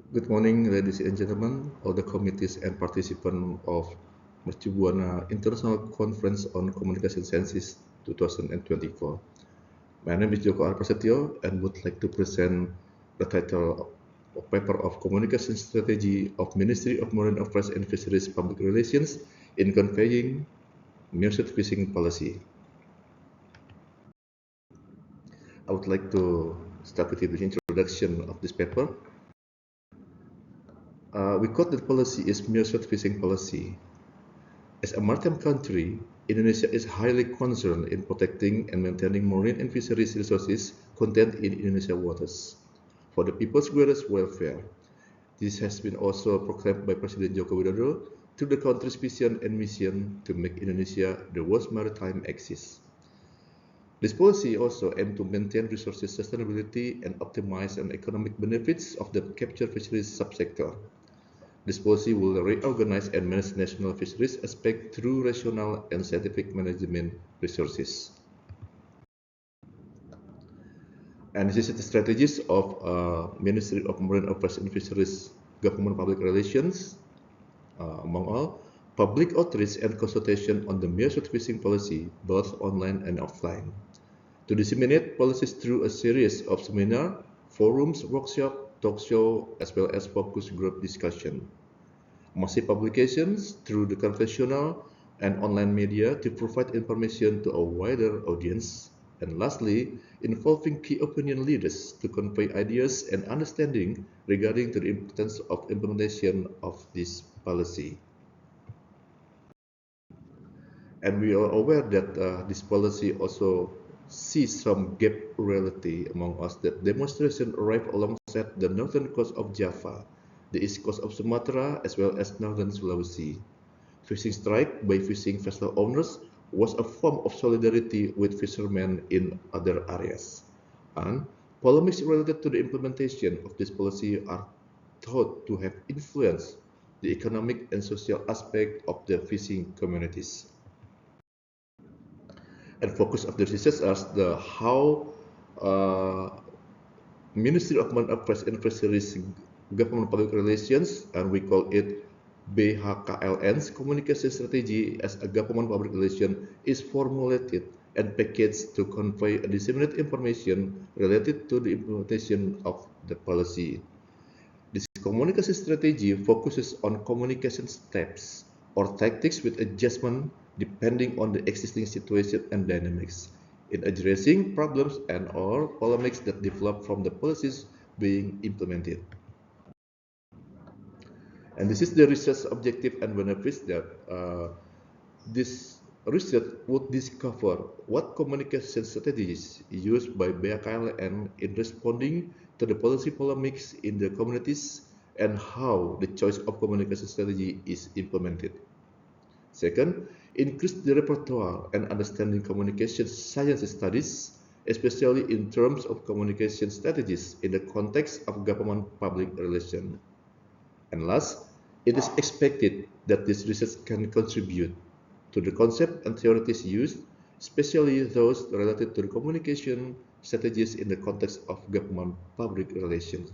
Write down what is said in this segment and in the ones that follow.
Good morning, ladies and gentlemen, all the committees and participants of Mercu Buana International Conference on Communication Sciences 2024. My name is Joko Arprasetyo and would like to present the title of paper of Communication Strategy of Ministry of Marine Affairs and Fisheries Public Relations in Conveying Measured Fishing Policy. I would like to start with the introduction of this paper. We quote that policy is measured fishing policy. As a maritime country, Indonesia is highly concerned in protecting and maintaining marine and fisheries resources contained in Indonesian waters for the people's greatest welfare. This has been also proclaimed by President Joko Widodo through the country's vision and mission to make Indonesia the world's maritime axis. This policy also aims to maintain resources sustainability and optimize the economic benefits of the captured fisheries subsector. This policy will reorganize and manage national fisheries aspect through rational and scientific management resources. And this is the strategies of Ministry of Marine Affairs and Fisheries Government Public Relations, among all, public outreach and consultation on the measured fishing policy, both online and offline, to disseminate policies through a series of seminars, forums, workshops, talk show, as well as focus group discussion. Massive publications through the conventional and online media to provide information to a wider audience, and lastly, involving key opinion leaders to convey ideas and understanding regarding the importance of implementation of this policy. And we are aware that this policy also sees some gap reality among us, that demonstration arrived alongside the northern coast of Java, the east coast of Sumatra, as well as northern Sulawesi. Fishing strike by fishing vessel owners was a form of solidarity with fishermen in other areas. And polemics related to the implementation of this policy are thought to have influenced the economic and social aspect of the fishing communities. And focus of the research is the how Ministry of Marine Affairs and Fisheries Government Public Relations, and we call it BHKLN's communication strategy as a government public relation, is formulated and packaged to convey and disseminate information related to the implementation of the policy. This communication strategy focuses on communication steps or tactics with adjustment depending on the existing situation and dynamics in addressing problems and or polemics that develop from the policies being implemented. And this is the research objective and benefits that this research would discover what communication strategies used by BHKLN in responding to the policy polemics in the communities and how the choice of communication strategy is implemented. Second, increase the repertoire and understanding communication science studies, especially in terms of communication strategies in the context of government public relations. And last, it is expected that this research can contribute to the concept and theories used, especially those related to the communication strategies in the context of government public relations.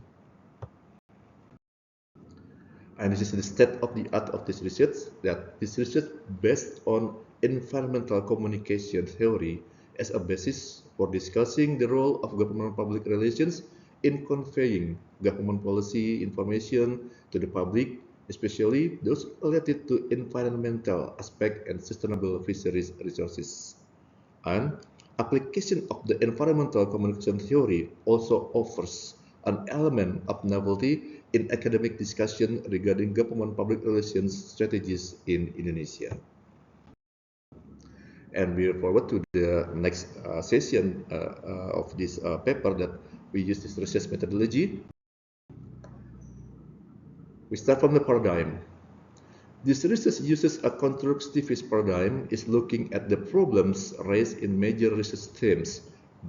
And this is the state of the art of this research, that this research based on environmental communication theory as a basis for discussing the role of government public relations in conveying government policy information to the public, especially those related to environmental aspect and sustainable fisheries resources. And application of the environmental communication theory also offers an element of novelty in academic discussion regarding government public relations strategies in Indonesia. And we look forward to the next session of this paper that we use this research methodology. We start from the paradigm. This research uses a constructivist paradigm, is looking at the problems raised in major research themes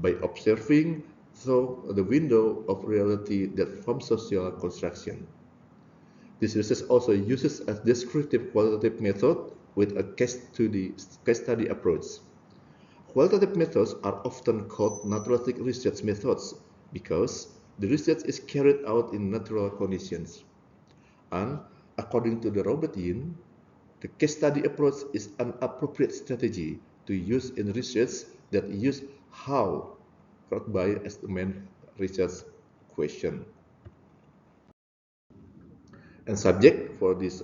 by observing through the window of reality that forms social construction. This research also uses a descriptive qualitative method with a case study approach. Qualitative methods are often called naturalistic research methods because The research is carried out in natural conditions. And according to the Robert Yin, the case study approach is an appropriate strategy to use in research that use how crowd bias as the main research question. And subject for this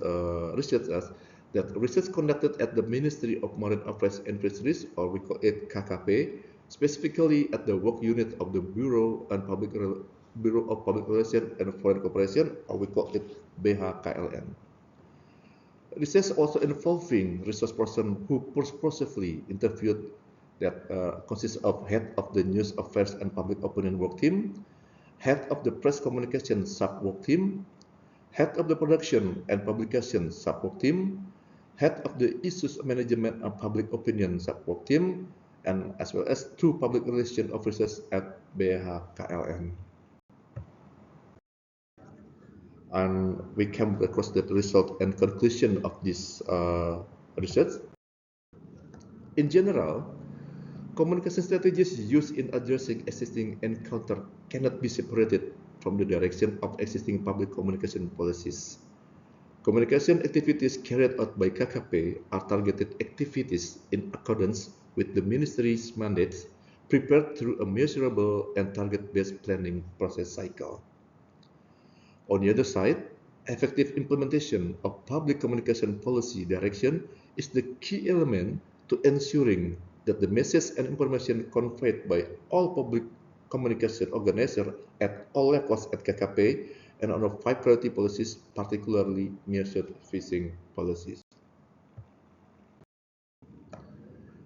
research is that research conducted at the Ministry of Marine Affairs and Fisheries, or we call it KKP, specifically at the work unit of the Bureau of Public Relations and Foreign Cooperation, or we call it BHKLN. Research also involving resource person who purposefully interviewed that consists of head of the News Affairs and Public Opinion Work Team, head of the Press Communication Sub-Work Team, head of the Production and Publication Sub-Work Team, head of the Issues Management and Public Opinion Sub-Work Team, and as well as 2 public relations officers at BHKLN. And we came across the result and conclusion of this research. In general, communication strategies used in addressing existing encounter cannot be separated from the direction of existing public communication policies. Communication activities carried out by KKP are targeted activities in accordance with the Ministry's mandates, prepared through a measurable and target-based planning process cycle. On the other side, effective implementation of public communication policy direction is the key element to ensuring that the message and information conveyed by all public communication organizers at all levels at KKP and on 5 priority policies, particularly measured fishing policies.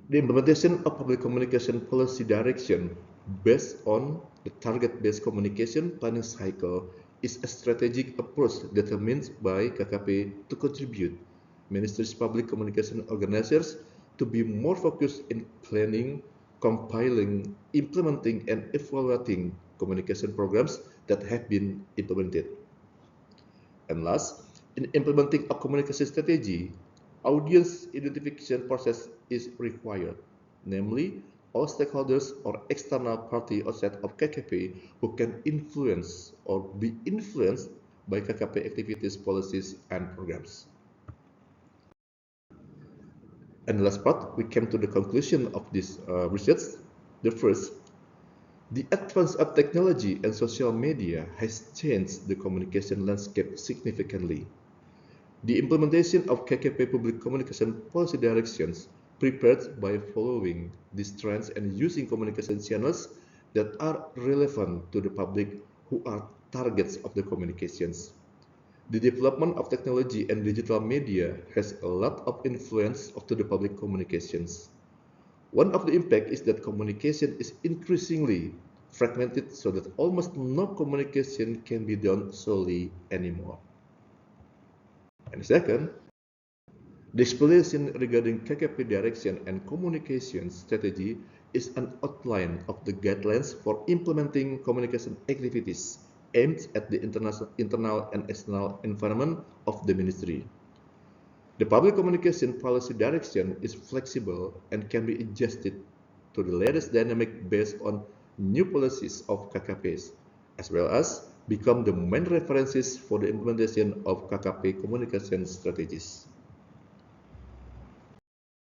The implementation of public communication policy direction based on the target-based communication planning cycle is a strategic approach determined by KKP to contribute Ministry's public communication organizers to be more focused in planning, compiling, implementing, and evaluating communication programs that have been implemented. And last, in implementing a communication strategy, audience identification process is required, namely all stakeholders or external party outside of KKP who can influence or be influenced by KKP activities, policies, and programs. And the last part, we came to the conclusion of this research. The first, the advance of technology and social media has changed the communication landscape significantly. The implementation of KKP public communication policy directions prepared by following these trends and using communication channels that are relevant to the public who are targets of the communications. The development of technology and digital media has a lot of influence to the public communications. One of the impact is that communication is increasingly fragmented so that almost no communication can be done solely anymore. And second, the explanation regarding KKP direction and communication strategy is an outline of the guidelines for implementing communication activities aimed at the internal and external environment of the ministry. The public communication policy direction is flexible and can be adjusted to the latest dynamic based on new policies of KKPs, as well as become the main references for the implementation of KKP communication strategies.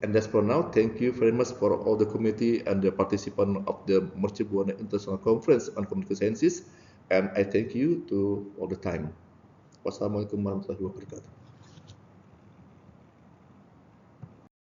And that's for now. Thank you very much for all the committee and the participant of the Mercu Buana International Conference on Communication Sciences. And I thank you to all the time. Wassalamualaikum warahmatullahi wabarakatuh.